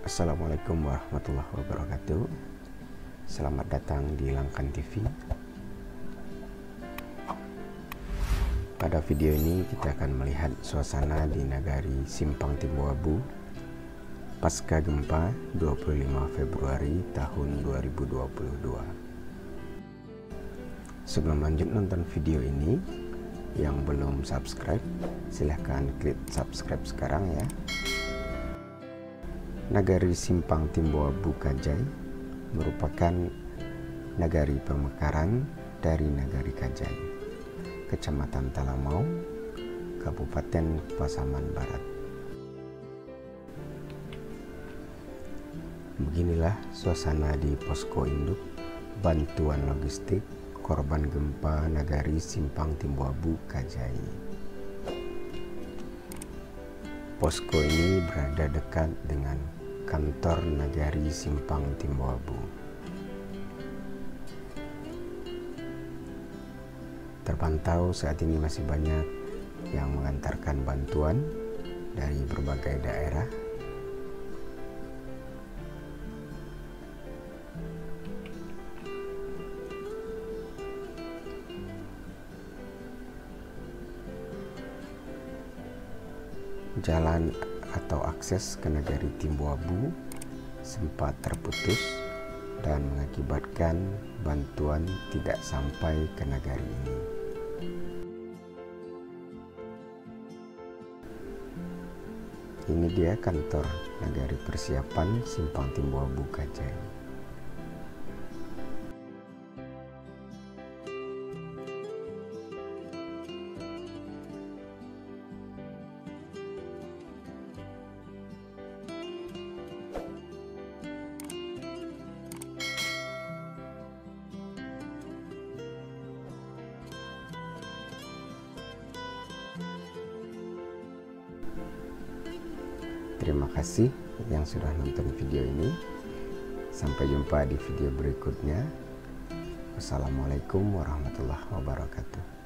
Assalamualaikum warahmatullahi wabarakatuh. Selamat datang di Langkan TV. Pada video ini kita akan melihat suasana di Nagari Simpang Timbuabu pasca gempa 25 Februari tahun 2022. Sebelum lanjut nonton video ini, yang belum subscribe silahkan klik subscribe sekarang ya. Nagari Simpang Timbuabu Kajai merupakan nagari pemekaran dari Nagari Kajai, Kecamatan Talamau, Kabupaten Pasaman Barat. Beginilah suasana di posko induk bantuan logistik korban gempa Nagari Simpang Timbuabu Kajai. Posko ini berada dekat dengan kantor Nagari Simpang Timbuabu. Terpantau saat ini masih banyak yang mengantarkan bantuan dari berbagai daerah. Jalan atau akses ke Nagari Timbuabu sempat terputus dan mengakibatkan bantuan tidak sampai ke nagari ini. Ini dia kantor Nagari Persiapan Simpang Timbuabu Kajai. Terima kasih yang sudah nonton video ini. Sampai jumpa di video berikutnya. Wassalamualaikum warahmatullahi wabarakatuh.